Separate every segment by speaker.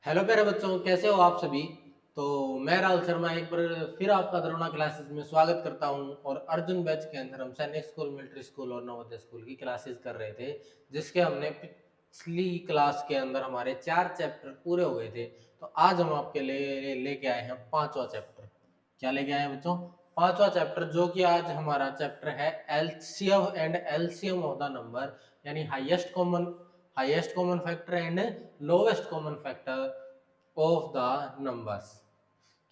Speaker 1: Hello प्यारे बच्चों, कैसे हो आप सभी। तो मैं राहुल शर्मा एक बार फिर आपका दरोना क्लासेस में स्वागत करता हूं। और अर्जुन बैच के अंदर हम सैनिक स्कूल, मिलिट्री स्कूल और नवोदय स्कूल की क्लासेस कर रहे थे, जिसके हमने पिछली क्लास के अंदर हमारे 4 चैप्टर पूरे हो गए थे। तो आज हम आपके लिए लेके आए हैं 5वां चैप्टर। क्या लेके आए हैं बच्चों? 5वां चैप्टर, जो कि आज हमारा चैप्टर है LCM and LCM of the number, यानी highest common factor and lowest common factor of the numbers.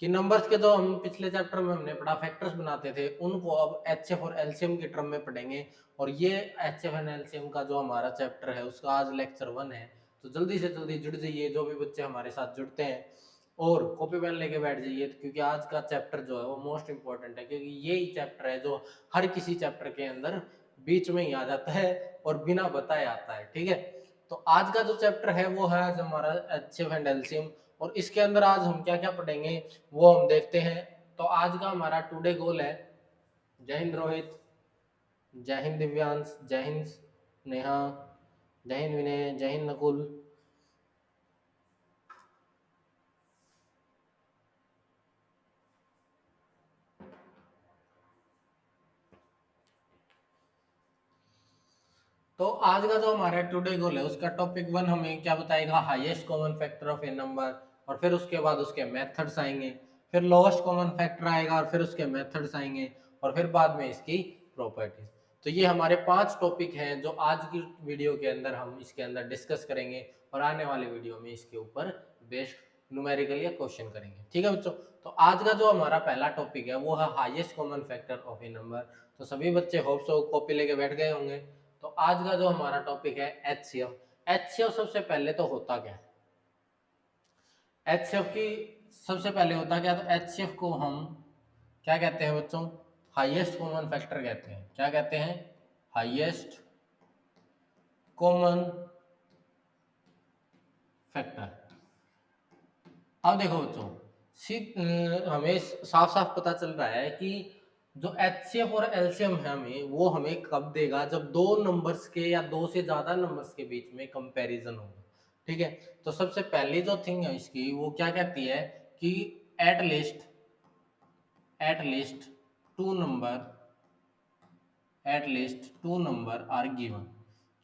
Speaker 1: कि नंबर्स के जो हम पिछले चैप्टर में हमने पढ़ा फैक्टर्स बनाते थे, उनको अब एचएफ और एलसीएम के टर्म में पढ़ेंगे। और ये एचएफ एंड एलसीएम का जो हमारा चैप्टर है, उसका आज लेक्चर 1 है। तो जल्दी से जल्दी जुड़ जाइए, जो भी बच्चे हमारे साथ जुड़ते हैं, और कॉपी पेन लेके बैठ जाइए, क्योंकि आज का चैप्टर जो है वो मोस्ट इंपॉर्टेंट है। क्योंकि यही चैप्टर है जो हर किसी चैप्टर के अंदर बीच में ही आ जाता है और बिना बताए आता है। ठीक है, तो आज का जो चैप्टर है वो है आज हमारा एचएफ एंड एलसीएम। और इसके अंदर आज हम क्या क्या पढ़ेंगे वो हम देखते हैं। तो आज का हमारा टुडे गोल है, जय हिंद रोहित, जय हिंद दिव्यांश, जय हिंद नेहा, जय हिंद विनय, जय हिंद नकुल। तो आज का जो हमारा टुडे गोल है, उसका टॉपिक 1 हमें क्या बताएगा, highest common factor of A number. और फिर उसके बाद उसके मेथड्स आएंगे, फिर लोएस्ट कॉमन फैक्टर आएगा और फिर उसके मेथड्स आएंगे, और फिर बाद में इसकी प्रॉपर्टीज। तो ये हमारे 5 टॉपिक हैं जो आज की वीडियो के अंदर हम इसके अंदर डिस्कस करेंगे, और आने वाले वीडियो में इसके ऊपर बेस्ड न्यूमेरिकल या क्वेश्चन करेंगे। ठीक है बच्चों, तो आज का जो हमारा पहला टॉपिक है वो है highest common factor of A number. तो सभी बच्चे होप सो कॉपी लेके बैठ गए होंगे। तो आज का जो हमारा टॉपिक है एचसीएफ। एचसीएफ सबसे पहले तो होता क्या है? एचसीएफ की सबसे पहले होता क्या? तो एचसीएफ को हम क्या कहते हैं बच्चों? हाईएस्ट कॉमन फैक्टर कहते हैं। क्या कहते हैं? Highest common factor. अब देखो बच्चों, हमें साफ साफ पता चल रहा है कि जो एचसीएफ और एलसीएम है हमें वो हमें कब देगा, जब दो नंबर्स के या दो से ज्यादा नंबर्स के बीच में कंपैरिजन होगा। ठीक है, तो सबसे पहली जो थिंग है इसकी वो क्या कहती है कि at least two number are given,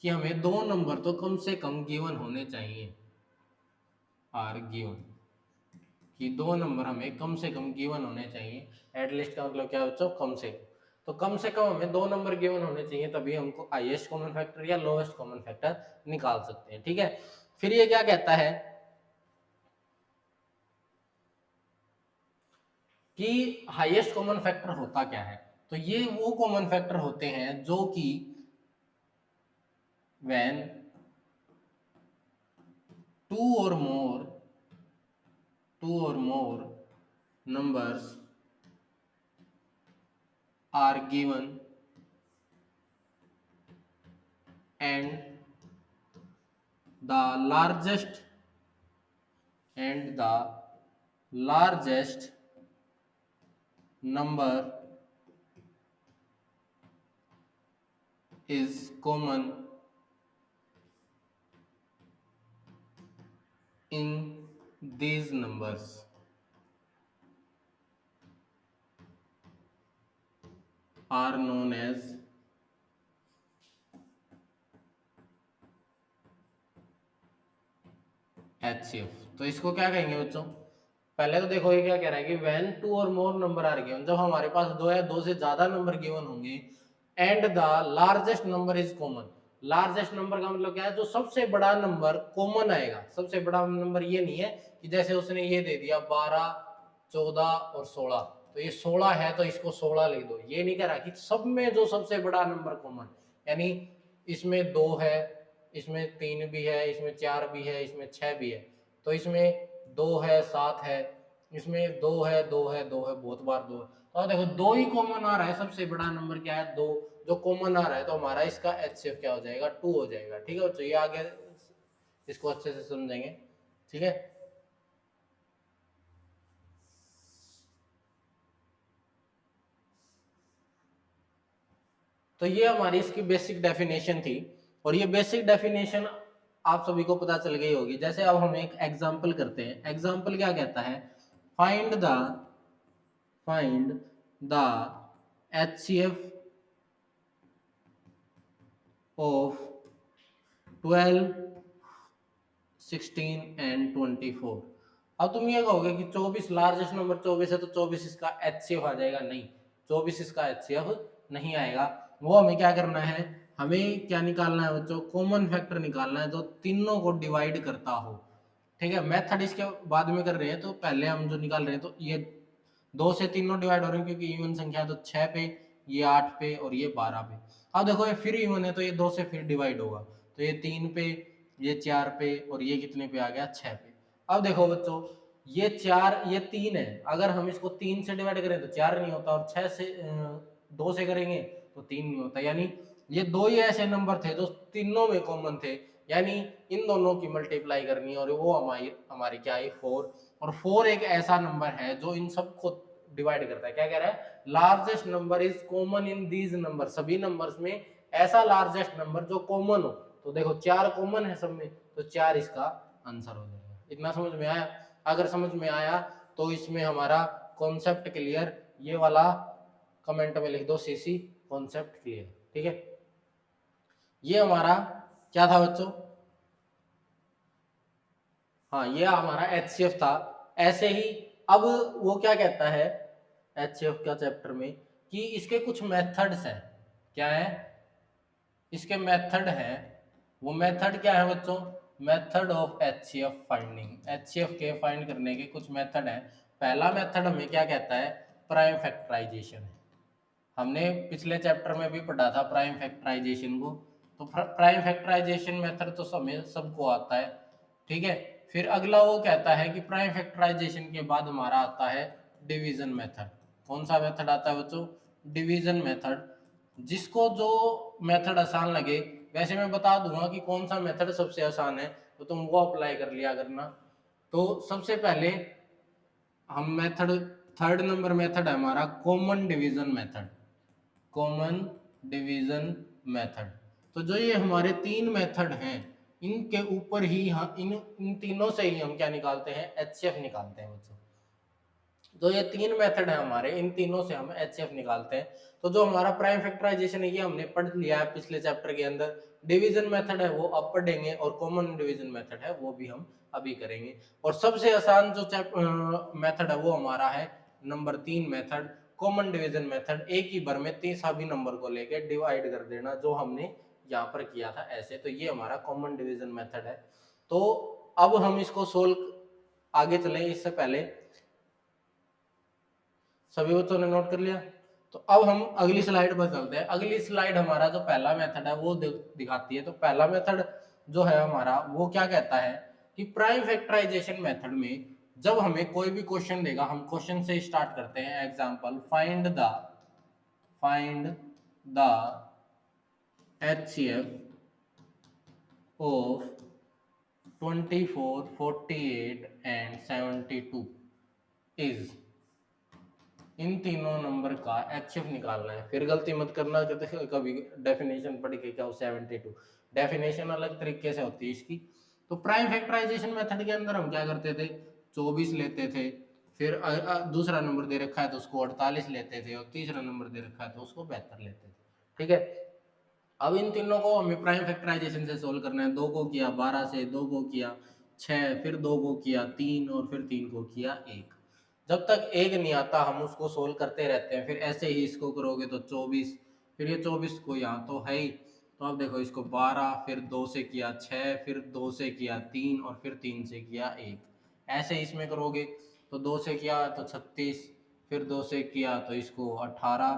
Speaker 1: कि हमें दो नंबर तो कम से कम गिवन होने चाहिए, आर गिवन, कि दो नंबर हमें कम से कम गिवन होने चाहिए। एटलीस्ट का मतलब क्या बच्चों? कम से कम। तो कम से कम हमें दो नंबर गिवन होने चाहिए, तभी हमको हाईएस्ट कॉमन फैक्टर या लोएस्ट कॉमन फैक्टर निकाल सकते हैं। ठीक है, फिर ये क्या कहता है कि हाईएस्ट कॉमन फैक्टर होता क्या है? तो ये वो कॉमन फैक्टर होते हैं जो कि व्हेन टू और मोर numbers are given and the largest number is common in these numbers are known as HCF। तो इसको क्या कहेंगे बच्चों? पहले तो देखो ये क्या कह रहा है कि व्हेन टू और मोर नंबर आर गिवन, जब हमारे पास दो या दो से ज्यादा नंबर गिवन होंगे, and the largest number is common. Largest number का मतलब क्या है? जो सबसे बड़ा नंबर कॉमन आएगा। सबसे बड़ा नंबर ये नहीं है कि जैसे उसने ये दे दिया 12, 14 और 16, तो ये 16 है तो इसको 16 लिख दो। ये नहीं कह रहा कि सब में जो सबसे बड़ा नंबर कॉमन, यानी इसमें 2 है, इसमें 3 भी है, इसमें 4 भी है, इसमें 6 भी है, तो इसमें 2 है, 7 है, इसमें 2 है, 2 है, 2 है, बहुत बार 2 है। तो देखो 2 ही कॉमन आ रहा है, सबसे बड़ा नंबर क्या है? 2। जो कॉमन आ रहा है तो हमारा इसका एचसीएफ क्या हो जाएगा? 2 हो जाएगा। ठीक है बच्चों, ये आगे इसको अच्छे से समझेंगे। ठीक है, तो ये हमारी इसकी बेसिक डेफिनेशन थी। और ये बेसिक डेफिनेशन आप सभी को पता चल गई होगी। जैसे अब हम एक एग्जाम्पल करते हैं। एग्जाम्पल क्या कहता है, find the HCF of 12, 16 and 24। अब तुम ये कहोगे कि 24 लार्जेस्ट नंबर 24 है तो 24 इसका HCF आ जाएगा। नहीं, 24 इसका HCF नहीं आएगा। वो हमें क्या करना है, हमें क्या निकालना है बच्चों, कॉमन फैक्टर निकालना है जो तीनों को डिवाइड करता हो। ठीक है, मेथड इसके बाद में कर रहे हैं, तो पहले हम जो निकाल रहे हैं, तो ये 2 से तीनों डिवाइड हो रहे हैं क्योंकि इवन संख्या है, तो 6 पे, ये 8 पे और ये 12 पे। अब देखो ये फिर इवन है तो ये 2 से फिर डिवाइड होगा, तो ये 3 पे, ये 4 पे और ये कितने पे आ गया, 6 पे। अब देखो बच्चों, ये 4 ये 3 है, अगर हम इसको 3 से डिवाइड करें तो 4 नहीं होता, और 6 से 2 से करेंगे तो 3 नहीं होता। यानी ये 2 ही ऐसे नंबर थे जो तीनों में कॉमन थे, यानी इन दोनों की मल्टीप्लाई करनी है और वो हमारी हमारी क्या है, 4। और 4 एक ऐसा नंबर है जो इन सबको डिवाइड करता है। क्या कह रहा है, largest number is common in these number, सभी नंबर्स में ऐसा लार्जेस्ट नंबर जो कॉमन हो। तो देखो 4 कॉमन है सब में, तो 4 इसका आंसर हो जाएगा। इतना समझ में आया? अगर समझ में आया तो इसमें हमारा कॉन्सेप्ट क्लियर, ये वाला कमेंट में लिख दो सीसी, कॉन्सेप्ट क्लियर। ठीक है, ये हमारा क्या था बच्चों, हाँ ये हमारा HCF था। ऐसे ही अब वो क्या कहता है HCF का चैप्टर में, कि इसके कुछ मेथड्स हैं। क्या है, इसके मेथड है। वो मेथड क्या है बच्चों, method of HCF finding. HCF के फाइंड करने के कुछ मेथड है। पहला मेथड हमें क्या कहता है, प्राइम फैक्टराइजेशन है। हमने पिछले चैप्टर में भी पढ़ा था प्राइम फैक्टराइजेशन को। तो प्राइम फैक्टराइजेशन मेथड तो सबको आता है। ठीक है, फिर अगला वो कहता है कि प्राइम फैक्टराइजेशन के बाद हमारा आता है डिवीजन मेथड। कौन सा मेथड आता है बच्चों, डिवीजन मेथड। जिसको जो मेथड आसान लगे, वैसे मैं बता दूंगा कि कौन सा मेथड सबसे आसान है, तो तुम वो अप्लाई कर लिया करना। तो सबसे पहले हम मेथड, थर्ड नंबर मेथड है हमारा common division method. Common division method. तो जो ये हमारे 3 मेथड हैं, इनके ऊपर ही हम इन तीनों से ही हम क्या निकालते हैं, HCF निकालते हैं बच्चों। तो ये 3 मेथड है हमारे, इन तीनों से हम HCF निकालते हैं। तो जो हमारा प्राइम फैक्टराइजेशन है ये हमने पढ़ लिया है पिछले चैप्टर के अंदर। डिवीजन मेथड है वो अब पढ़ेंगे, और कॉमन डिवीजन मेथड है वो भी हम अभी करेंगे। और सबसे आसान जो मेथड है वो हमारा है number 3 method, common division method. एक ही बार में 3 सभी नंबर को लेके डिवाइड कर देना, जो हमने यहाँ पर किया था ऐसे। तो ये हमारा कॉमन डिवीजन मेथड है। तो अब हम इसको सोल्व आगे चले, इससे पहले सभी बच्चों ने नोट कर लिया? तो अब हम अगली स्लाइड पर चलते हैं। अगली स्लाइड हमारा जो पहला मेथड है वो दिखाती है। तो पहला मेथड जो है हमारा वो क्या कहता है कि प्राइम फैक्टराइजेशन मेथड में जब हमें कोई भी क्वेश्चन देगा, हम क्वेश्चन से स्टार्ट करते हैं। Example, find the HCF of 24, 48 and 72 is, इन तीनों नंबर का HCF निकालना है। फिर गलती मत करना कि कभी डेफिनेशन पढ़ के क्या 72, डेफिनेशन अलग तरीके से होती है इसकी। तो प्राइम फैक्टराइजेशन मेथड के अंदर हम क्या करते थे, 24 लेते थे, फिर दूसरा नंबर दे रखा है तो उसको 48 लेते थे, और तीसरा नंबर दे रखा है तो उसको 72 लेते थे। ठीक है, अब इन तीनों को हमें प्राइम फैक्टराइजेशन से सोल्व करना है। 2 को किया 12 से, 2 को किया 6, फिर 2 को किया 3, और फिर 3 को किया 1। जब तक 1 नहीं आता हम उसको सोल्व करते रहते हैं। फिर ऐसे ही इसको करोगे तो 24, फिर ये 24 को यहाँ तो है ही, तो अब देखो इसको 12, फिर 2 से किया 6, फिर 2 से किया 3, और फिर 3 से किया 1। ऐसे इसमें करोगे तो 2 से किया तो 36, फिर 2 से किया तो इसको 18,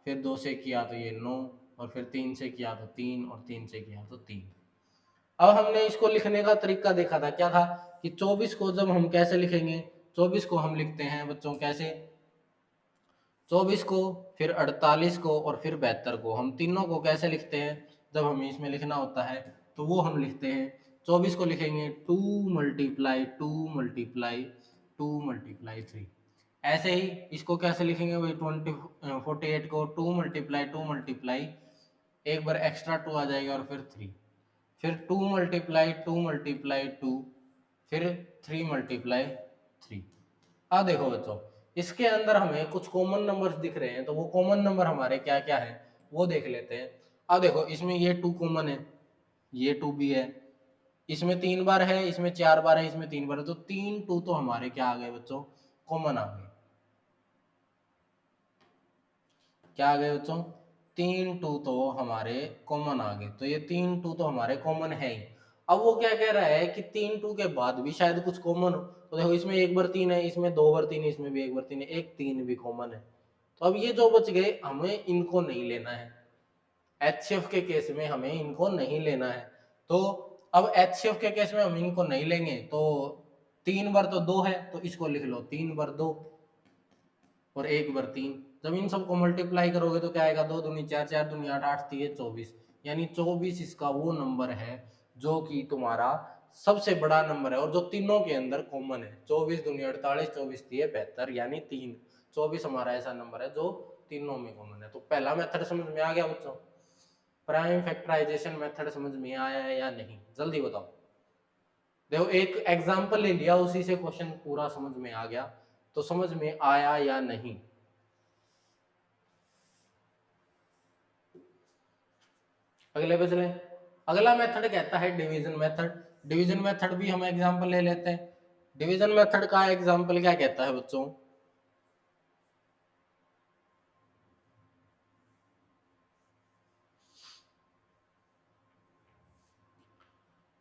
Speaker 1: फिर 2 से किया तो ये 9, और फिर 3 से किया तो 3, और 3 से किया तो 3। अब हमने इसको लिखने का तरीका देखा था, क्या था कि 24 को जब हम कैसे लिखेंगे, 24 को हम लिखते हैं बच्चों कैसे, 24 को, फिर 48 को, और फिर 72 को। हम तीनों को कैसे लिखते हैं, जब हमें इसमें लिखना होता है तो वो हम लिखते हैं, 24 को लिखेंगे 2 मल्टीप्लाई 2 मल्टीप्लाई 2 मल्टीप्लाई 3। ऐसे ही इसको कैसे लिखेंगे भाई, 48 को 2 मल्टीप्लाई 2 मल्टीप्लाई, एक बार एक्स्ट्रा 2 आ जाएगा और फिर 3। फिर 2 × 2 × 2, फिर 3 × 3। अब देखो बच्चों, इसके अंदर हमें कुछ कॉमन नंबर्स दिख रहे हैं, तो वो कॉमन नंबर हमारे क्या क्या है वो देख लेते हैं। अब देखो, इसमें ये 2 कॉमन है, ये 2 भी है, इसमें 3 बार है, इसमें 4 बार है, इसमें 3 बार है, तो 3 2 तो हमारे क्या आ गए बच्चों, कॉमन आ गए। क्या आ गए बच्चों, 3 2 तो हमारे कॉमन आ गए। तो ये 3 2 तो हमारे कॉमन है ही। अब वो क्या कह रहा है कि 3 2 के बाद भी शायद कुछ कॉमन हो। तो देखो, इसमें 1 बार 3 है, इसमें 2 बार 3 है, इसमें भी 1 बार 3 है, एक 3 भी कॉमन है। तो अब ये जो बच गए, हमें इनको नहीं लेना है। एचसीएफ के केस में हमें इनको नहीं लेना है। तो अब एचसीएफ के केस में हम इनको नहीं लेंगे, तो 3 बार तो 2 है, तो इसको लिख लो 3 बार 2 और 1 बार 3। जब इन सबको मल्टीप्लाई करोगे तो क्या आएगा, 2 दूनी 4, 4 दूनी 8, 8 3 24, यानी 24 इसका वो नंबर है जो कि तुम्हारा सबसे बड़ा नंबर है और जो तीनों के अंदर कॉमन है। 24 दूनी 48, 24 3 72, यानी 3। 24 हमारा ऐसा नंबर है जो तीनों में कॉमन है। तो पहला मेथड समझ में आ गया बच्चों, प्राइम फैक्टराइजेशन मेथड समझ में आया है या नहीं, जल्दी बताओ। देखो, एक एग्जांपल ले लिया, उसी से क्वेश्चन पूरा समझ में आ गया। तो समझ में आया या नहीं, अगले पे चले। अगला मेथड कहता है डिवीजन मेथड। डिवीजन मेथड भी हम एग्जांपल ले लेते हैं। डिवीजन मेथड का एग्जांपल क्या कहता है बच्चों,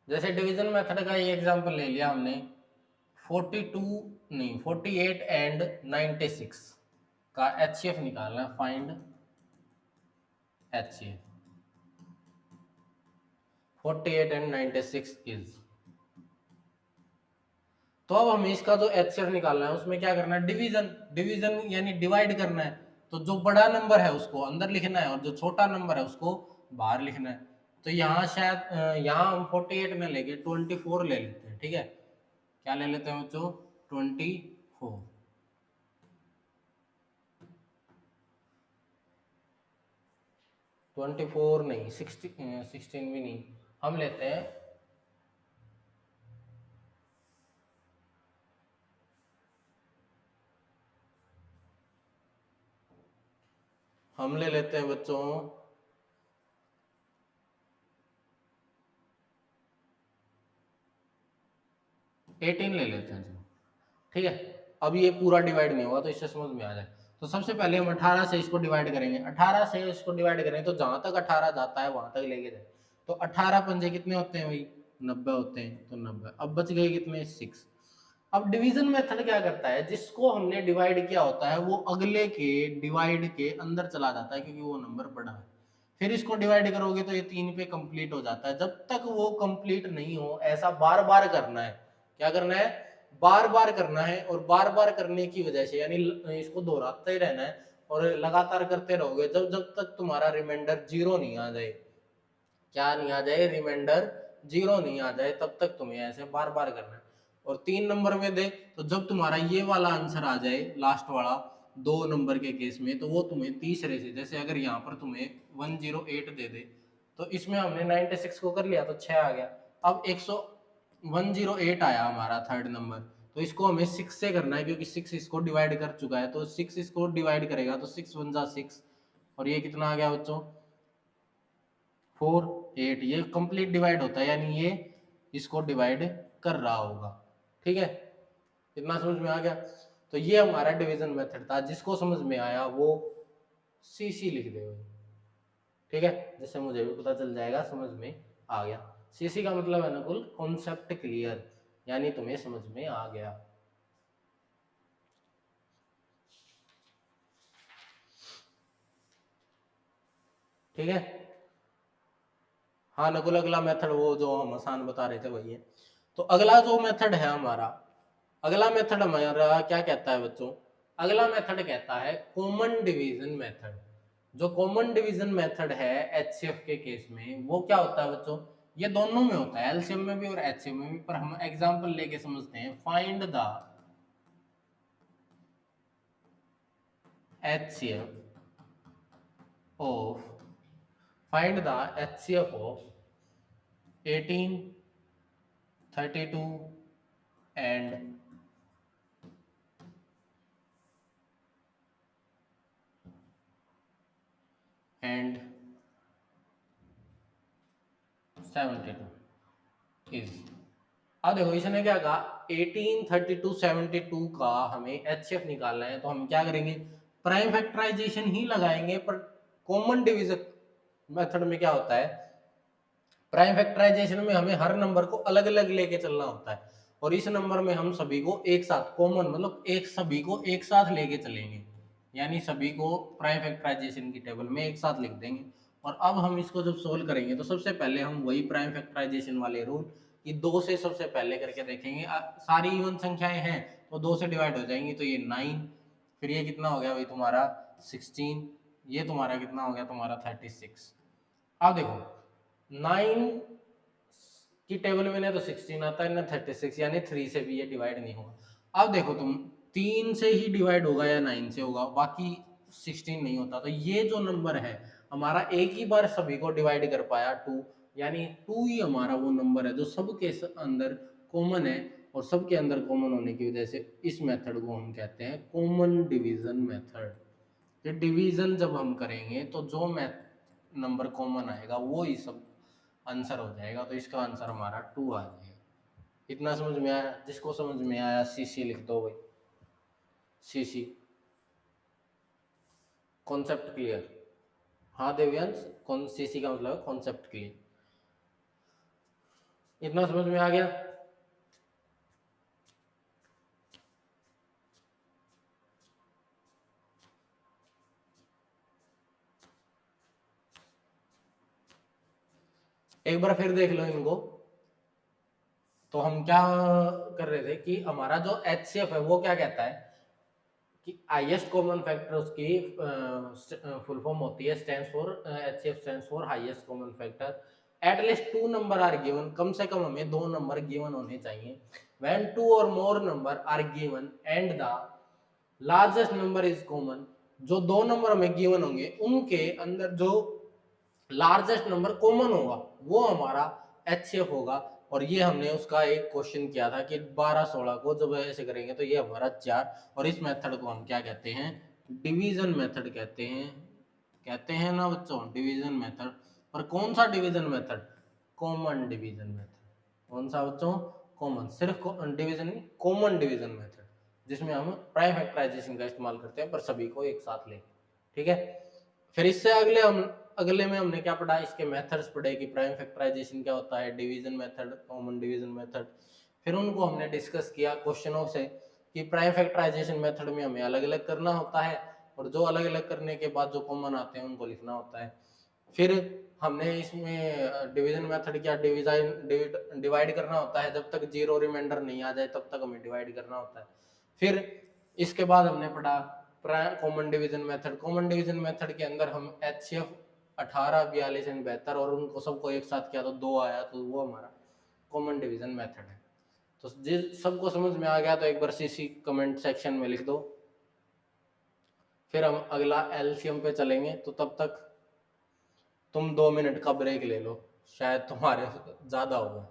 Speaker 1: जैसे डिवीजन मेथड का ये एग्जांपल ले लिया हमने, 48 एंड 96 का एचसीएफ निकालना है, फाइंड एचसीएफ। 48 and 96 is. तो अब हमें इसका जो एचसीएफ निकालना है उसमें क्या करना है, डिवीजन। डिवीजन यानी डिवाइड करना है। तो जो बड़ा नंबर है उसको अंदर लिखना है और जो छोटा नंबर है उसको बाहर लिखना है। तो यहाँ शायद यहाँ हम 48 में लेके 24 ले लेते हैं, ठीक है। क्या ले लेते हैं बच्चों, 24। 24 नहीं, 16 भी नहीं, हम लेते हैं हम ले लेते हैं बच्चों 18 ले लेते हैं, ठीक है। अब ये पूरा डिवाइड नहीं होगा तो इससे समझ में आ जाए। तो सबसे पहले हम 18 से इसको डिवाइड करेंगे। 18 से इसको डिवाइड करेंगे तो जहां तक 18 जाता है वहां तक लेके जाए। तो 18 पंजे कितने होते हैं भाई, 90 होते हैं। तो 90, अब बच गए कितने, 6। अब डिवीजन मेथड क्या करता है, जिसको हमने डिवाइड किया होता है वो अगले के डिवाइड के अंदर चला जाता है, क्योंकि वो नंबर बड़ा है। फिर इसको डिवाइड करोगे तो ये 3 पे कंप्लीट हो जाता है। जब तक वो कंप्लीट नहीं हो, ऐसा बार बार करना है। क्या करना है, बार बार करना है। और बार बार करने की वजह से, यानी इसको दोहराते ही रहना है और लगातार करते रहोगे जब जब तक तुम्हारा रिमाइंडर 0 नहीं आ जाए। क्या नहीं आ जाए, रिमाइंडर 0 नहीं आ जाए, तब तक तुम्हें ऐसे बार बार करना है। और 3 नंबर में दे तो जब तुम्हारा ये वाला आंसर आ जाए, लास्ट वाला 2 नंबर के केस में, तो वो तुम्हें तीसरे से, जैसे अगर यहाँ पर तुम्हें 108 दे दे, तो इसमें हमने 96 को कर लिया तो 6 आ गया। अब 108 आया हमारा थर्ड नंबर, तो इसको हमें 6 से करना है, क्योंकि 6 इसको डिवाइड कर चुका है। तो 6 इसको डिवाइड करेगा तो 6 1 जा 6, और ये कितना आ गया बच्चों, 4 8। ये कंप्लीट डिवाइड होता है, यानी ये इसको डिवाइड कर रहा होगा, ठीक है। इतना समझ में आ गया। तो ये हमारा डिवीजन मेथड था। जिसको समझ में आया वो सीसी लिख दे, ठीक है, जिससे मुझे भी पता चल जाएगा समझ में आ गया। सीसी का मतलब है ना, कुल कॉन्सेप्ट क्लियर, यानी तुम्हें समझ में आ गया। ठीक है, हाँ नकुल, अगला मेथड वो जो हम आसान बता रहे थे वही है। तो अगला जो मेथड है हमारा, अगला मेथड हमारा क्या कहता है बच्चों, अगला मेथड कहता है कॉमन डिवीजन मेथड। जो कॉमन डिवीजन मेथड है एचसीएफ के केस में, वो क्या होता है बच्चों, ये दोनों में होता है, एलसीएम में भी और एचसीएफ में भी। पर हम एग्जांपल लेके समझते हैं। Find the HCF of, find the HCF of 18, 32 and and 72 is. अब देखो इसने क्या कहा, 18, 32, 72 का हमें एचसीएफ निकालना है, तो हम क्या करेंगे, प्राइम फैक्टराइजेशन ही लगाएंगे। पर कॉमन डिवीजन मेथड में क्या होता है, प्राइम फैक्टराइजेशन में हमें हर नंबर को अलग अलग लेके चलना होता है, और इस नंबर में हम सभी को एक साथ कॉमन मतलब एक सभी को एक साथ लेके चलेंगे, यानी सभी को प्राइम फैक्टराइजेशन की टेबल में एक साथ लिख देंगे। और अब हम इसको जब सोल्व करेंगे तो सबसे पहले हम वही प्राइम फैक्टराइजेशन वाले रूल कि 2 से सबसे पहले करके देखेंगे। सारी इवन संख्याएं हैं तो 2 से डिवाइड हो जाएंगी, तो ये 9, फिर ये कितना हो गया भाई तुम्हारा 16, ये तुम्हारा कितना हो गया तुम्हारा 36। अब देखो 9 की टेबल में ना तो 16 आता है ना 36, यानी 3 से भी ये डिवाइड नहीं होगा। अब देखो तुम 3 से ही डिवाइड होगा या 9 से होगा, बाकी 16 नहीं होता। तो ये जो नंबर है हमारा एक ही बार सभी को डिवाइड कर पाया 2, यानी 2 ही हमारा वो नंबर है जो सबके अंदर कॉमन है, और सबके अंदर कॉमन होने की वजह से इस मेथड को हम कहते हैं कॉमन डिवीजन मेथड। ये डिवीजन जब हम करेंगे तो जो नंबर कॉमन आएगा वो ही सब आंसर हो जाएगा, तो इसका आंसर हमारा 2 आ जाएगा। इतना समझ में आया? जिसको समझ में आया सीसी लिख दो भाई, सीसी कॉन्सेप्ट क्लियर। हाँ देव्यांश, कौन सीसी का मतलब है कॉन्सेप्ट क्लियर। इतना समझ में आ गया? एक बार फिर देख लो इनको। तो हम क्या कर रहे थे कि हमारा जो एचसीएफ है वो क्या कहता है कि हाईएस्ट कॉमन फैक्टर, उसकी फुल फॉर्म होती है stands for, HCF stands for highest common factor. At least 2 number are given, कम से कम हमें 2 नंबर गिवन होने चाहिए। व्हेन 2 और more number are given and the largest number is common, जो 2 नंबर हमें गिवन होंगे उनके अंदर जो लार्जेस्ट नंबर कॉमन होगा वो हमारा एचसीएफ होगा। और ये हमने उसका एक क्वेश्चन किया था कि 12 16 को जब ऐसे करेंगे तो ये हमारा 4, और इस मेथड को हम क्या कहते हैं, डिवीजन मेथड कहते हैं ना बच्चों, डिवीजन मेथड। और कौन सा division method, common division method. कौन सा बच्चों, कॉमन, सिर्फ डिवीजन नहीं, कॉमन डिवीजन मेथड, जिसमें हम प्राइम फैक्टराइजेशन का इस्तेमाल करते हैं पर सभी को एक साथ लेके। ठीक है, फिर इससे अगले में हमने क्या पढ़ा, इसके मेथड्स पढ़े कि प्राइम फैक्टराइजेशन क्या होता है, division method, common division method. फिर उनको हमने डिस्कस किया क्वेश्चनों से कि प्राइम फैक्टराइजेशन मेथड में हमें अलग अलग करना होता है, और जो अलग अलग करने के बाद जो कॉमन आते हैं उनको लिखना होता है। फिर हमने इसमें डिवीजन मेथड क्या, डिवाइड करना होता है, जब तक जीरो रिमाइंडर नहीं आ जाए तब तक हमें डिवाइड करना होता है। फिर इसके बाद हमने पढ़ा common division method. Common division method के अंदर हम एचसीएफ 18, 42 एंड 72 और उनको सबको एक साथ किया तो 2 आया, तो वो हमारा कॉमन डिवीजन मेथड है। तो जिस सबको समझ में आ गया तो एक बार सीसी कमेंट सेक्शन में लिख दो। फिर हम अगला एलसीएम पे चलेंगे, तो तब तक तुम 2 मिनट का ब्रेक ले लो, शायद तुम्हारे ज्यादा हो गया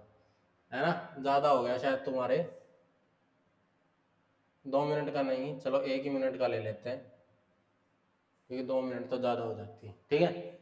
Speaker 1: है ना, ज्यादा हो गया शायद तुम्हारे। 2 मिनट का नहीं, चलो 1 ही मिनट का ले लेते हैं, क्योंकि 2 मिनट तो ज्यादा हो जाती है। ठीक है,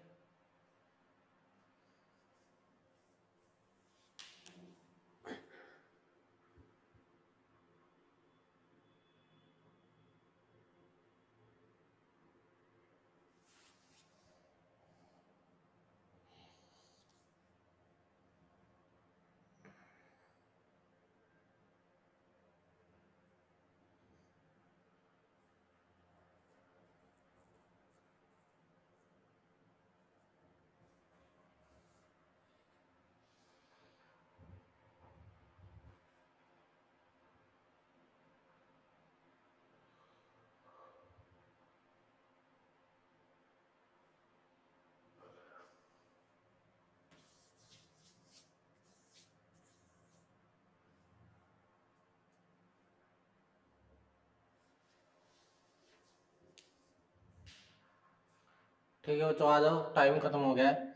Speaker 1: ठीक है बच्चों, आ जाओ, टाइम खत्म हो गया है।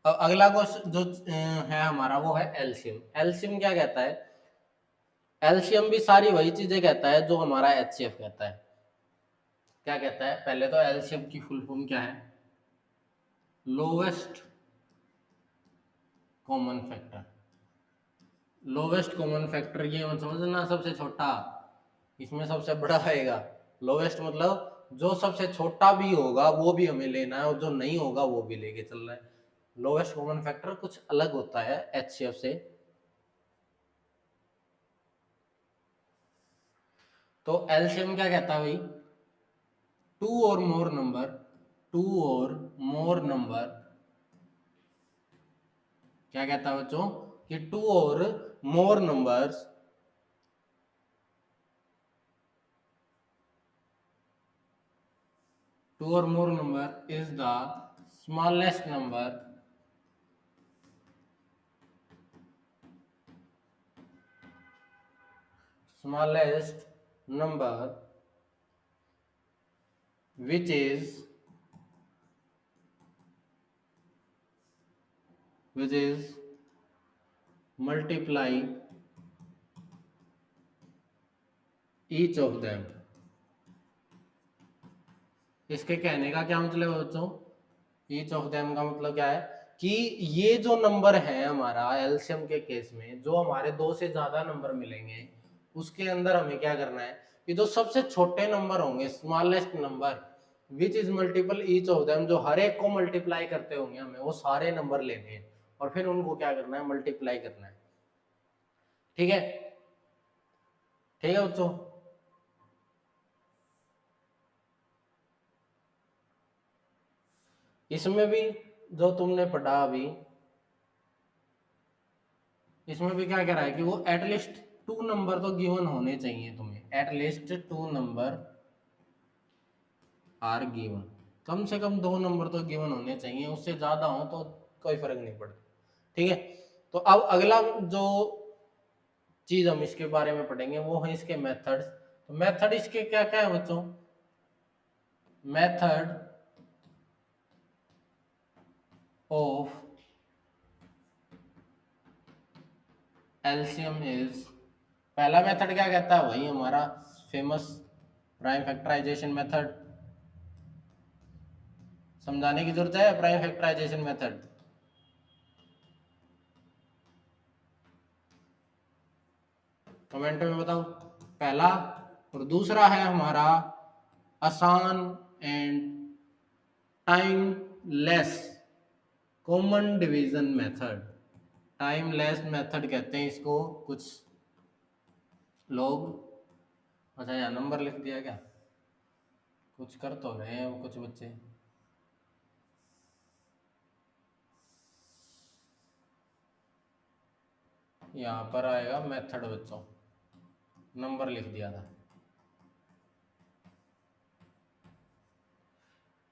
Speaker 1: अब अगला क्वेश्चन जो है हमारा वो है एलसीएम। एलसीएम क्या कहता है? एलसीएम भी सारी वही चीजें कहता है जो हमारा एचसीएफ कहता है। क्या कहता है? पहले तो एलसीएम की फुल फॉर्म क्या है? Lowest common factor. Lowest common factor ये मत समझना सबसे छोटा, इसमें सबसे बड़ा आएगा। लोवेस्ट मतलब जो सबसे छोटा भी होगा वो भी हमें लेना है, और जो नहीं होगा वो भी लेके चलना है। लोवेस्ट कॉमन फैक्टर कुछ अलग होता है एचसीएफ से। तो एलसीएम क्या कहता है भाई? टू और मोर नंबर, टू और मोर नंबर क्या कहता है बच्चों? कि टू और मोर numbers two or more number is the smallest number which is multiply each of them। इसके कहने का क्या मतलब है बच्चों? ईच ऑफ देम का मतलब क्या है? कि ये जो नंबर है हमारा एलसीएम के केस में, जो हमारे दो से ज्यादा नंबर मिलेंगे उसके अंदर हमें क्या करना है कि जो सबसे छोटे नंबर होंगे, smallest number which is multiple each of them, जो हर एक को मल्टीप्लाई करते होंगे, हमें वो सारे नंबर लेने हैं और फिर उनको क्या करना है? मल्टीप्लाई करना है। ठीक है? ठीक है बच्चों? इसमें भी जो तुमने पढ़ा अभी, इसमें भी क्या कह रहा है कि वो एटलीस्ट टू नंबर तो गिवन होने चाहिए तुम्हें, at least two number are given. कम से कम दो नंबर तो गिवन होने चाहिए, उससे ज्यादा हो तो कोई फर्क नहीं पड़ता। ठीक है? तो अब अगला जो चीज हम इसके बारे में पढ़ेंगे वो है इसके मेथड्स। तो मेथड इसके क्या क्या है बच्चों? मेथड ऑफ एलसीएम इज, पहला मेथड क्या कहता है? वही हमारा फेमस प्राइम फैक्टराइजेशन मेथड। समझाने की जरूरत है प्राइम फैक्टराइजेशन मेथड? कमेंट में बताओ पहला। और दूसरा है हमारा आसान and time less common division method. Time less method कहते हैं इसको कुछ लोग। अच्छा यहाँ नंबर लिख दिया क्या? कुछ कर तो रहे हैं कुछ बच्चे। यहाँ पर आएगा मेथड बच्चों, नंबर लिख दिया था।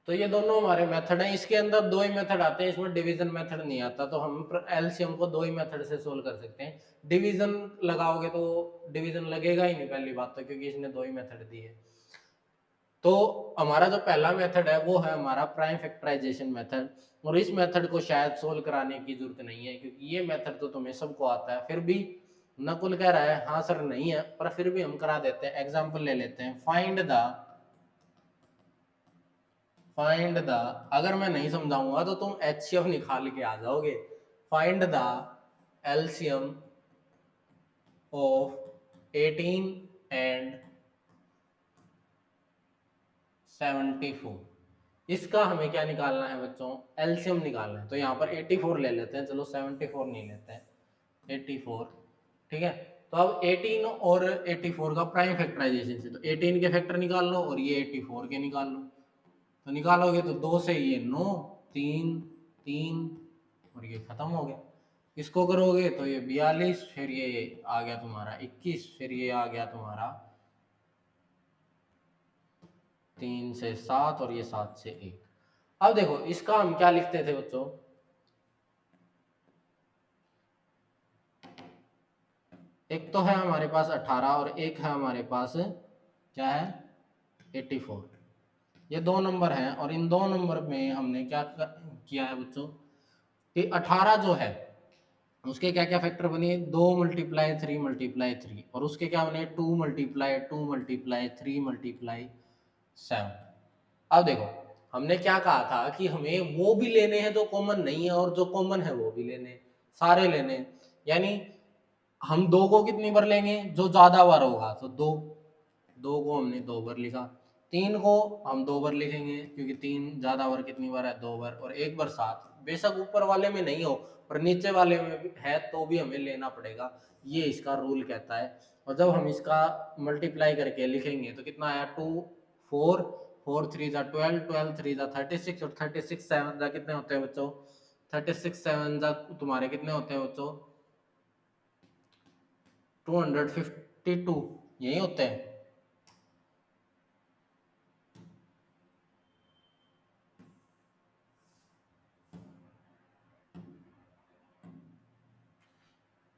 Speaker 1: तो ये दोनों हमारे मेथड हैं। इसके अंदर दो ही मेथड आते हैं, इसमें डिवीजन मेथड नहीं आता। तो हम एलसीएम को दो ही मेथड से सोल्व कर सकते हैं। डिवीजन लगाओगे तो डिवीजन लगेगा ही नहीं पहली बात तो, क्योंकि इसने दो ही मेथड दी है। तो हमारा जो पहला मेथड है वो है हमारा प्राइम फैक्टराइजेशन मेथड। और इस मेथड को शायद सोल्व कराने की जरूरत नहीं है, क्योंकि ये मेथड तो तुम्हें सबको आता है। फिर भी नकुल कह रहा है हाँ सर नहीं है, पर फिर भी हम करा देते हैं। एग्जाम्पल ले लेते हैं। फाइंड द, अगर मैं नहीं समझाऊंगा तो तुम एचसीएफ निकाल के आ जाओगे। Find the LCM of 18 and 74। इसका हमें क्या निकालना है बच्चों? एलसीएम निकालना है। तो यहाँ पर 84 ले लेते हैं, चलो 74 नहीं लेते हैं, 84। ठीक है? तो अब 18 और 84 का प्राइम फैक्टराइजेशन से, तो 18 के फैक्टर निकाल लो और ये 84 के निकाल लो। तो निकालोगे तो 2 से ये 9, 3 3 और ये खत्म हो गया। इसको करोगे तो ये 42, फिर ये आ गया तुम्हारा 21, फिर ये आ गया तुम्हारा 3 से 7 और ये 7 से 1। अब देखो इसका हम क्या लिखते थे बच्चों? एक तो है हमारे पास 18 और एक है हमारे पास क्या है? 84। ये दो नंबर हैं और इन दो नंबर में हमने क्या किया है बच्चों? 18 जो है उसके क्या क्या फैक्टर बने, 2 मल्टीप्लाई 3 मल्टीप्लाई 3, और उसके क्या बने 2 मल्टीप्लाई 2 मल्टीप्लाई 3 मल्टीप्लाई 7। अब देखो हमने क्या कहा था कि हमें वो भी लेने हैं जो कॉमन नहीं है और जो कॉमन है वो भी लेने हैं, सारे लेने हैं। यानी हम 2 को कितनी बार लेंगे, जो ज्यादा बार होगा तो 2, 2 को हमने 2 बार लिखा, 3 को हम 2 बार लिखेंगे क्योंकि 3 ज्यादा बार कितनी बार है 2 बार, और एक बार 7। बेशक ऊपर वाले में नहीं हो पर नीचे वाले में भी है तो भी हमें लेना पड़ेगा, ये इसका रूल कहता है। और जब हम इसका मल्टीप्लाई करके लिखेंगे तो कितना आया 2 4 4 3 जा 12 12 3 जा 36, और 36 7 जा कितने होते हैं बच्चों, 36 7 जा तुम्हारे कितने होते हैं बच्चों 252, यही होते हैं।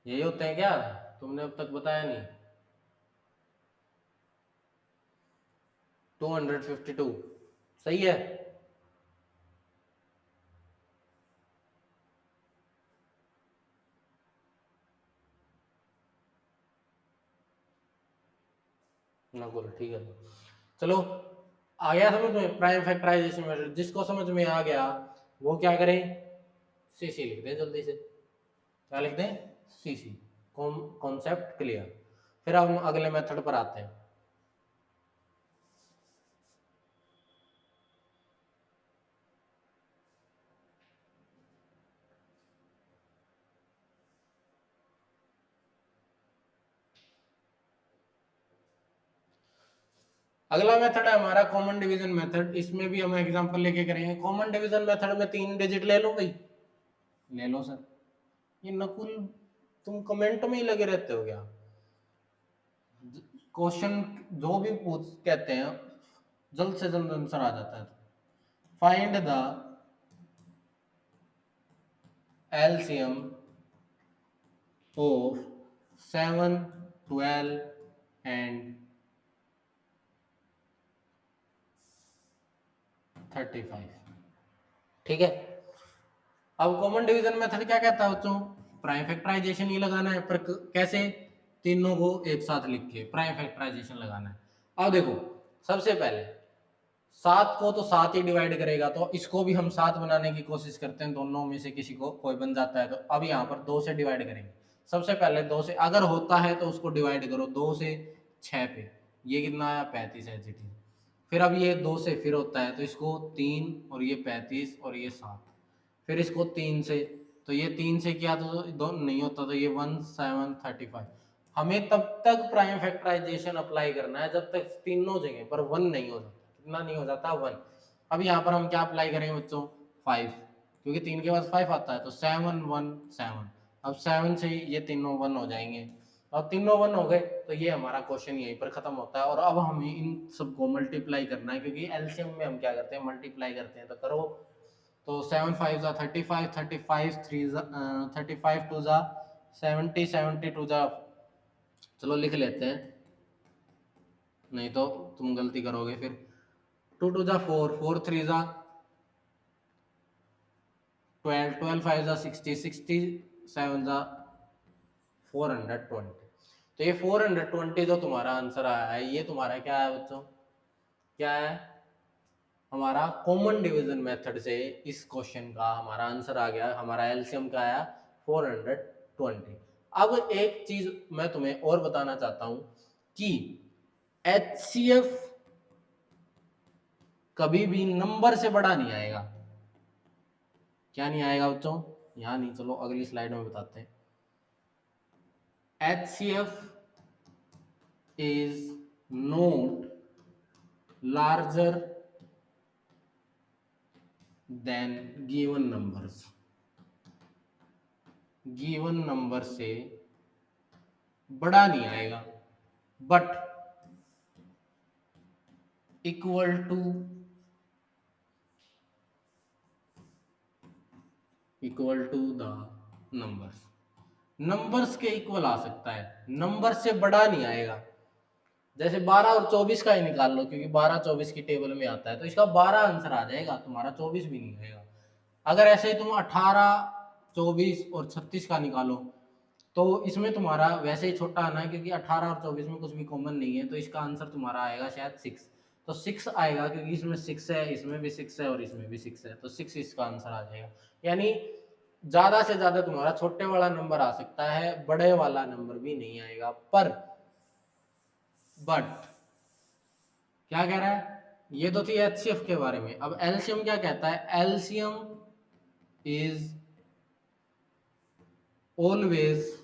Speaker 1: यही होते हैं क्या, तुमने अब तक बताया नहीं। 252 सही है। नकुल ठीक है, चलो आ गया समझ में प्राइम फैक्टराइजेशन मेथड। जिसको समझ में आ गया वो क्या करें, सीसी लिख दें जल्दी से। क्या लिख दें, सीसी, कॉन्सेप्ट क्लियर। फिर हम अगले मेथड पर आते हैं। अगला मेथड है हमारा कॉमन डिवीजन मेथड। इसमें भी हम एग्जांपल लेके करेंगे। कॉमन डिवीजन मेथड में 3 डिजिट ले लो भाई, ले लो सर। ये नकुल तुम कमेंट में ही लगे रहते हो क्या, क्वेश्चन जो भी पूछ कहते हैं जल्द से जल्द आंसर आ जाता है। Find the LCM of 7 12 and 35। ठीक है, अब कॉमन डिवीजन मेथड क्या कहता है बच्चों, प्राइम फैक्टराइजेशन ही लगाना है, पर कैसे, तीनों को एक साथ लिख के प्राइम फैक्टराइजेशन लगाना है। अब देखो सबसे पहले 7 को तो 7 ही डिवाइड करेगा, तो इसको भी हम 7 बनाने की कोशिश करते हैं, दोनों में से किसी को कोई बन जाता है तो अब यहाँ पर 2 से डिवाइड करेंगे। सबसे पहले 2 से अगर होता है तो उसको डिवाइड करो 2 से 6 पे, ये कितना आया 35 एचटी। फिर अब ये 2 से फिर होता है तो इसको 3 और ये 35 और ये 7, फिर इसको 3 से, तो ये 3 से किया तो दो नहीं होता तो ये 1735। हमें तब तक प्राइम फैक्टराइजेशन अप्लाई करना है जब तक तीनों जगह पर 1 नहीं हो जाता। कितना नहीं हो जाता 1। अब यहाँ पर हम क्या अप्लाई करेंगे बच्चों 5, क्योंकि 3 के बाद 5 आता है तो 7 1 7। अब 7 से ये तीनों 1 हो जाएंगे। अब तीनों 1 हो गए तो ये हमारा क्वेश्चन यहीं पर खत्म होता है। और अब हमें इन सबको मल्टीप्लाई करना है, क्योंकि एलसीएम में हम क्या करते हैं मल्टीप्लाई करते हैं, तो करो। तो 7 5 जा 35, 35 3 जा 35 2 जा 70, 72 जा, चलो लिख लेते हैं नहीं तो तुम गलती करोगे फिर। 2 2 जा 4, 4 3 जा 12, 12 5 जा 60, 60 7 जा 420। तो ये 420 जो तुम्हारा आंसर आया है ये तुम्हारा क्या है बच्चों, क्या है, हमारा कॉमन डिवीजन मेथड से इस क्वेश्चन का हमारा आंसर आ गया। हमारा एलसीएम का आया 420। अब एक चीज मैं तुम्हें और बताना चाहता हूं कि एचसीएफ कभी भी नंबर से बड़ा नहीं आएगा। क्या नहीं आएगा बच्चों, यहां नहीं, चलो अगली स्लाइड में बताते हैं। HCF is not larger than given numbers। Given number से बड़ा नहीं आएगा, but equal to the numbers. Numbers के इक्वल आ सकता है, नंबर से बड़ा नहीं आएगा। जैसे 12 और 24 का ही निकाल लो, क्योंकि 12 24 की टेबल में आता है तो इसका 12 आंसर आ जाएगा, तुम्हारा 24 भी नहीं आएगा। अगर ऐसे ही तुम 18 24 और 36 का निकालो, तो इसमें तुम्हारा वैसे ही छोटा आना है क्योंकि 18 और 24 में कुछ भी कॉमन नहीं है, तो इसका आंसर तुम्हारा आएगा शायद 6। तो 6 आएगा क्योंकि इसमें 6 है, इसमें भी 6 है और इसमें भी 6 है, तो 6 इसका आंसर आ जाएगा। यानी ज्यादा से ज्यादा तुम्हारा छोटे वाला नंबर आ सकता है, बड़े वाला नंबर भी नहीं आएगा। पर बट क्या कह रहा है, ये तो थी एचसीएफ के बारे में। अब एलसीएम क्या कहता है, LCM is always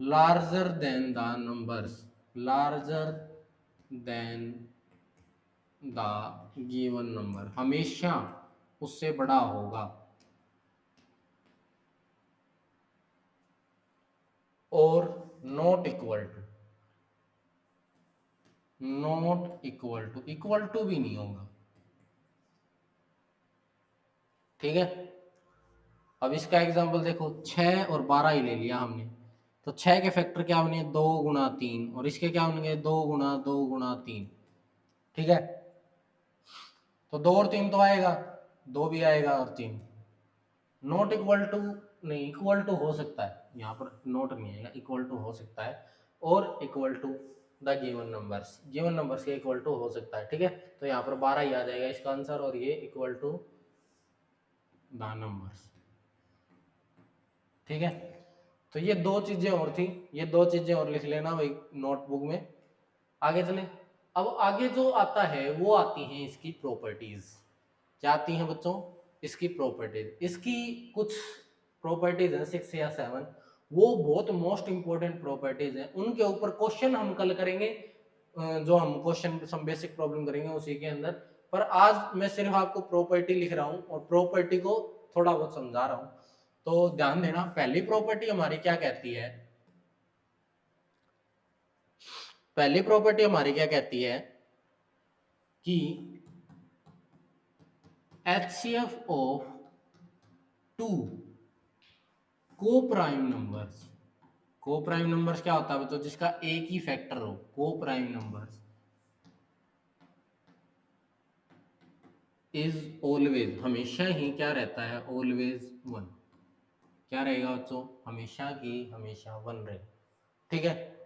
Speaker 1: larger than the numbers, larger than the given number, हमेशा उससे बड़ा होगा। और not equal to, not equal to, equal to भी नहीं होगा। ठीक है, अब इसका एग्जांपल देखो, 6 और 12 ही ले लिया हमने, तो 6 के फैक्टर क्या बने, 2 गुणा 3, और इसके क्या बनेंगे, 2 गुणा 2 गुणा 3। ठीक है, तो 2 और 3 तो आएगा, 2 भी आएगा और 3। नॉट इक्वल टू नहीं, इक्वल टू हो सकता है, यहाँ पर नोट नहीं आएगा, इक्वल टू हो सकता है, और equal to the given numbers, given numbers के इक्वल टू हो सकता है। ठीक है, तो यहाँ पर 12 ही आ जाएगा इसका आंसर, और ये इक्वल टू द नंबर्स। ठीक है, तो ये दो चीजें और थी, ये दो चीजें और लिख लेना भाई नोटबुक में। आगे चले, अब आगे जो आता है वो आती हैं इसकी प्रॉपर्टीज। क्या आती हैं बच्चों, इसकी प्रॉपर्टीज। इसकी कुछ प्रॉपर्टीज हैं 6 या 7, वो बहुत मोस्ट इंपॉर्टेंट प्रॉपर्टीज हैं, उनके ऊपर क्वेश्चन हम कल करेंगे, जो हम क्वेश्चन सम बेसिक प्रॉब्लम करेंगे उसी के अंदर। पर आज मैं सिर्फ आपको प्रॉपर्टी लिख रहा हूँ और प्रॉपर्टी को थोड़ा बहुत समझा रहा हूँ, तो ध्यान देना। पहली प्रॉपर्टी हमारी क्या कहती है, पहली प्रॉपर्टी हमारी क्या कहती है कि HCF ऑफ टू को प्राइम नंबर्स, को प्राइम नंबर्स क्या होता है बच्चों, जिसका एक ही फैक्टर हो, को प्राइम नंबर्स इज ऑलवेज, हमेशा ही क्या रहता है, ऑलवेज 1। क्या रहेगा बच्चों, हमेशा की हमेशा 1 रहेगा। ठीक है,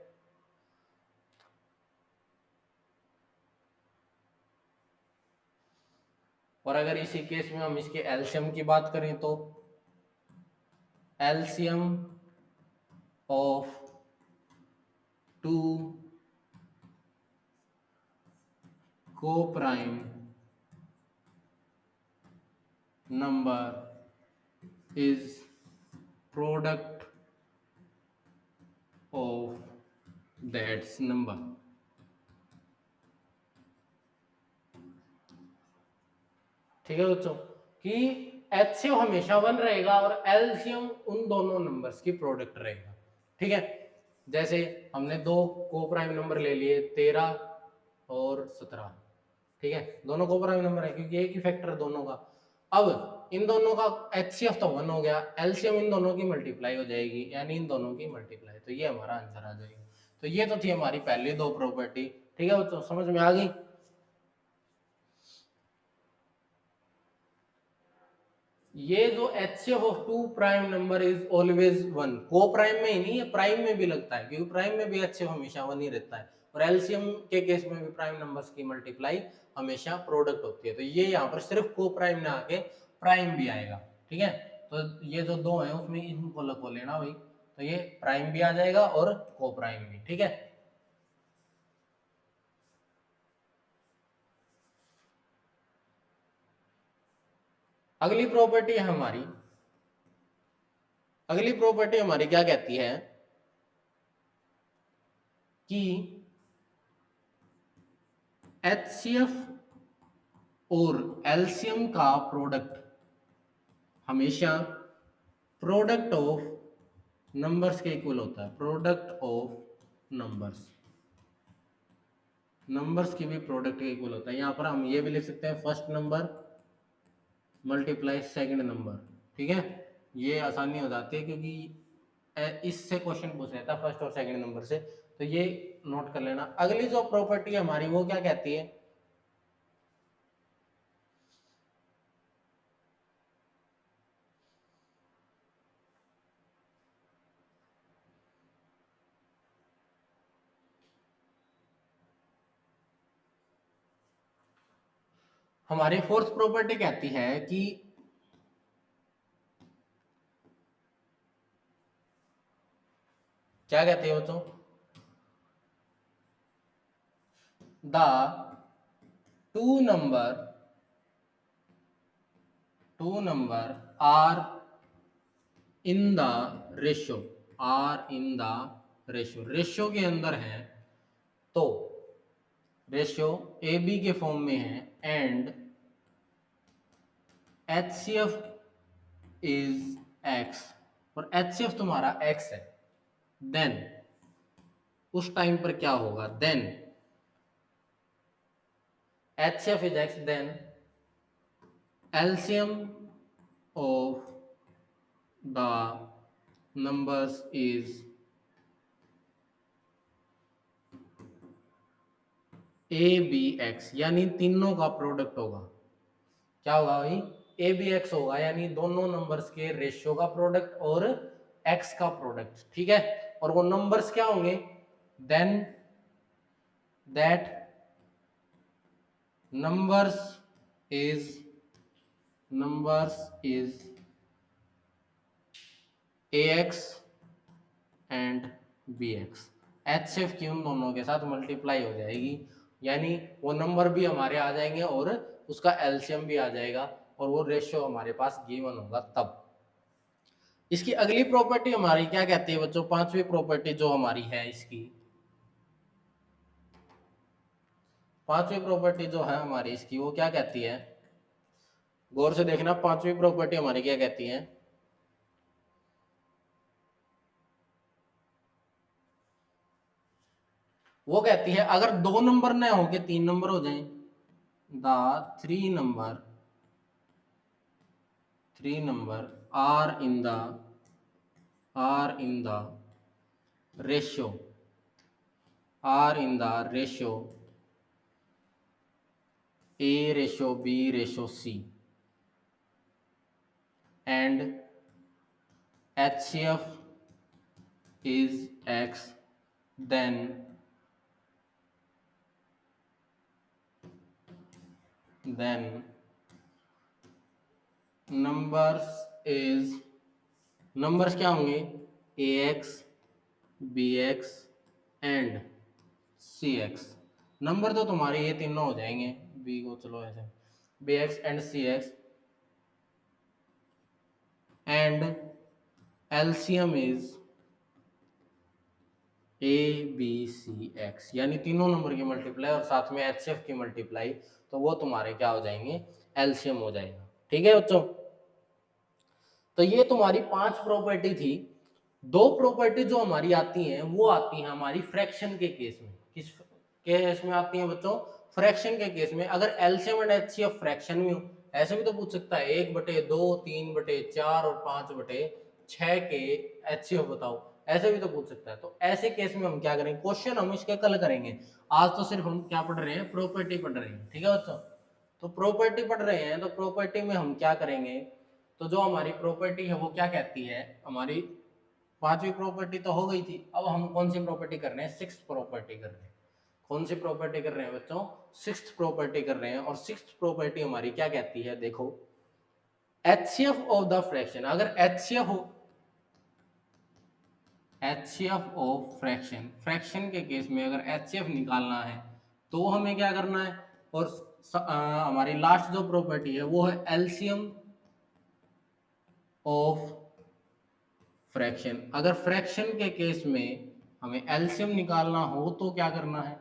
Speaker 1: और अगर इसी केस में हम इसके एलसीएम की बात करें तो एलसीएम ऑफ टू को prime number is product of that's number. ठीक है बच्चों, कि एचसीएफ हमेशा 1 रहेगा और एलसीएम उन दोनों नंबर्स की प्रोडक्ट रहेगा। ठीक है, जैसे हमने दो को प्राइम नंबर ले लिए, 13 और 17। ठीक है, दोनों को प्राइम नंबर है क्योंकि एक ही फैक्टर दोनों का। अब इन दोनों का एचसीएफ तो 1 हो गया, एलसीएम इन दोनों की मल्टीप्लाई हो जाएगी, यानी इन दोनों की मल्टीप्लाई, तो ये हमारा आंसर आ जाएगा। तो ये तो थी हमारी पहली दो प्रॉपर्टी। ठीक है बच्चों, समझ में आ गई। ये जो HCF of two prime number is always 1, को प्राइम में ही नहीं, ये प्राइम में भी लगता है क्योंकि प्राइम में भी HCF हमेशा 1 ही रहता है, और एलसीएम के केस में भी प्राइम नंबर्स की मल्टीप्लाई हमेशा प्रोडक्ट होती है। तो ये यहाँ पर सिर्फ को प्राइम ना आके प्राइम भी आएगा। ठीक है, तो ये जो दो है उसमें इनको लगो लेना भाई, तो ये प्राइम भी आ जाएगा और को प्राइम भी। ठीक है, अगली प्रॉपर्टी है हमारी, अगली प्रॉपर्टी हमारी क्या कहती है कि HCF और एलसीएम का प्रोडक्ट हमेशा प्रोडक्ट ऑफ नंबर्स के इक्वल होता है, प्रोडक्ट ऑफ नंबर्स, नंबर्स की भी प्रोडक्ट के इक्वल होता है। यहां पर हम ये भी लिख सकते हैं first number multiply second number. ठीक है, ये आसानी हो जाती है क्योंकि इससे क्वेश्चन पूछ रहा था फर्स्ट और सेकंड नंबर से, तो ये नोट कर लेना। अगली जो प्रॉपर्टी हमारी वो क्या कहती है, हमारी फोर्थ प्रॉपर्टी कहती है कि क्या कहती है बच्चों, the two number are in the ratio, ratio के अंदर है, तो रेशियो ए बी के फॉर्म में है एंड HCF इज x, और HCF तुम्हारा x है, देन उस टाइम पर क्या होगा, then HCF is x, then LCM of the numbers is ABX, यानी तीनों का प्रोडक्ट होगा। क्या होगा भाई, ABX होगा, यानी दोनों नंबर्स के रेशियो का प्रोडक्ट और x का प्रोडक्ट, ठीक है। और वो नंबर्स क्या होंगे, then that numbers is AX and BX, HCF की उन दोनों के साथ मल्टीप्लाई हो जाएगी, यानी वो नंबर भी हमारे आ जाएंगे और उसका एलसीएम भी आ जाएगा, और वो रेशियो हमारे पास गिवन होगा तब। इसकी अगली प्रॉपर्टी हमारी क्या कहती है बच्चों, पांचवी प्रॉपर्टी जो हमारी है, इसकी पांचवी प्रॉपर्टी जो है हमारी इसकी, वो क्या कहती है, गौर से देखना, पांचवी प्रॉपर्टी हमारी क्या कहती है, वो कहती है अगर दो नंबर न हो के तीन नंबर हो जाएं, the three number are in the ratio A ratio B ratio C and HCF is X, then numbers क्या होंगे, AX BX and CX। Number तो तुम्हारे ये तीनों हो जाएंगे, बी को चलो ऐसे, BX and CX and LCM is ABCX, यानी तीनों नंबर की मल्टीप्लाई और साथ में HCF की मल्टीप्लाई, तो वो तुम्हारे क्या हो जाएंगे, LCM हो जाएगा, ठीक है बच्चों। तो ये तुम्हारी पांच प्रॉपर्टी थी। दो प्रॉपर्टी जो हमारी आती हैं वो आती हैं हमारी फ्रैक्शन के केस में। किस केस में आती हैं बच्चों, फ्रैक्शन के केस में। अगर एलसीएम एंड एचसीएफ फ्रैक्शन में हो, ऐसे भी तो पूछ सकता है 1/2, 3/4 और 5/6 के एचसीएफ बताओ, ऐसे भी तो पूछ सकता है। तो ऐसे केस में हम क्या करेंगे, क्वेश्चन हम इसके कल करेंगे, आज तो सिर्फ हम क्या पढ़ रहे हैं, प्रॉपर्टी पढ़ रहे हैं, ठीक है बच्चों। तो प्रॉपर्टी पढ़ रहे हैं, तो प्रॉपर्टी में हम क्या करेंगे, तो जो हमारी प्रॉपर्टी है वो क्या कहती है, हमारी पांचवी प्रॉपर्टी तो हो गई थी, अब हम कौन सी प्रॉपर्टी कर रहे हैं, सिक्स्थ प्रॉपर्टी कर रहे हैं। कौन सी प्रॉपर्टी कर रहे हैं बच्चों, सिक्स्थ प्रॉपर्टी कर रहे हैं। और सिक्स्थ प्रॉपर्टी हमारी क्या कहती है, देखो, एचसीएफ ऑफ द फ्रैक्शन, अगर एचसीएफ ऑफ फ्रैक्शन के केस में अगर एचसीएफ निकालना है तो हमें क्या करना है, और हमारी लास्ट जो प्रॉपर्टी है वो है एलसीएम ऑफ फ्रैक्शन। अगर फ्रैक्शन के केस में हमें एलसीएम निकालना हो तो क्या करना है,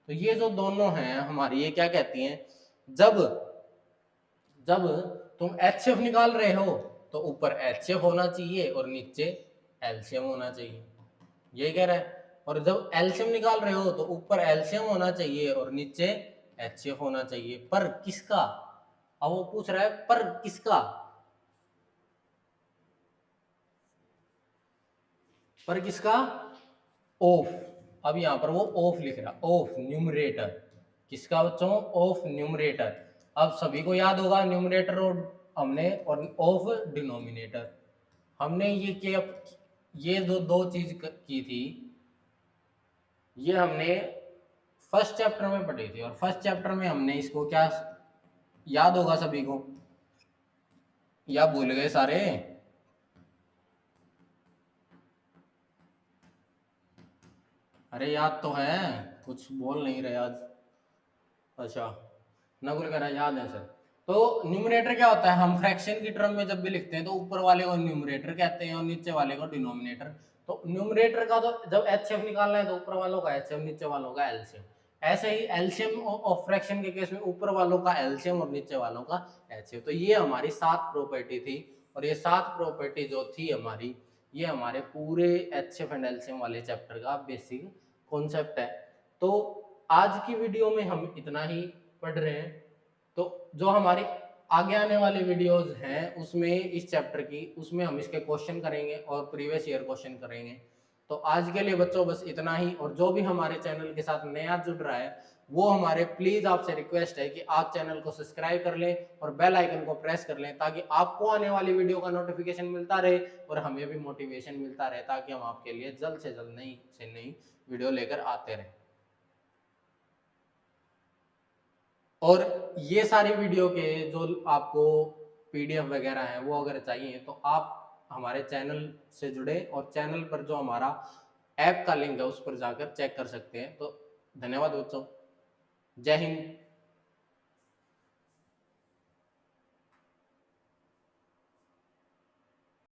Speaker 1: तो ये जो दोनों हैं हमारी, ये क्या कहती हैं, जब तुम एचसीएफ निकाल रहे हो तो ऊपर एचसीएफ होना चाहिए और नीचे एलसीएम होना चाहिए, यही कह रहा है। और जब एलसीएम निकाल रहे हो तो ऊपर एलसीएम होना चाहिए और नीचे एचसीएफ होना चाहिए, पर किसका, अब वो पूछ रहा है पर किसका, पर किसका, ऑफ। अब यहां पर वो ऑफ लिख रहा, ऑफ न्यूमरेटर, किसका बच्चों, ऑफ न्यूमरेटर। अब सभी को याद होगा न्यूमरेटर और हमने, और ऑफ डिनोमिनेटर हमने ये किया, ये जो दो चीज की थी ये हमने फर्स्ट चैप्टर में पढ़ी थी, और फर्स्ट चैप्टर में हमने इसको क्या याद होगा सभी को, या भूल गए सारे? अरे याद तो है, कुछ बोल नहीं रहे आज। अच्छा, नकुल कह रहा है याद है सर। तो न्यूमरेटर क्या होता है, हम फ्रैक्शन की टर्म में जब भी लिखते हैं तो ऊपर वाले को न्यूमरेटर कहते हैं और नीचे वाले को डिनोमिनेटर। तो न्यूमरेटर का तो जब एचसीएफ निकालना है तो ऊपर वालों का एचसीएफ, नीचे वालों का एलसीएम। ऐसे ही एलसीएम ऑफ फ्रैक्शन के केस में ऊपर वालों का एलसीएम और नीचे वालों का एचसीएफ। तो ये हमारी 7 प्रॉपर्टी थी, और ये 7 प्रॉपर्टी जो थी हमारी, ये हमारे पूरे एचसीएफ एंड एलसीएम वाले चैप्टर का बेसिक कॉन्सेप्ट है। तो आज की वीडियो में हम इतना ही पढ़ रहे हैं। तो जो हमारी आगे आने वाले वीडियोस हैं उसमें इस चैप्टर की, उसमें हम इसके क्वेश्चन करेंगे और प्रीवियस ईयर क्वेश्चन करेंगे। तो आज के लिए बच्चों बस इतना ही। और जो भी हमारे चैनल के साथ नया जुड़ रहा है वो हमारे प्लीज आपसे रिक्वेस्ट है कि आप चैनल को सब्सक्राइब कर लें और बेल आइकन को प्रेस कर लें, ताकि आपको आने वाली वीडियो का नोटिफिकेशन मिलता रहे और हमें भी मोटिवेशन मिलता रहे, ताकि हम आपके लिए जल्द से जल्द नई से नई वीडियो लेकर आते रहें। और ये सारी वीडियो के जो आपको पीडीएफ वगैरह है वो अगर चाहिए तो आप हमारे चैनल से जुड़े, और चैनल पर जो हमारा ऐप का लिंक है उस पर जाकर चेक कर सकते हैं। तो धन्यवाद बच्चों, जय हिंद।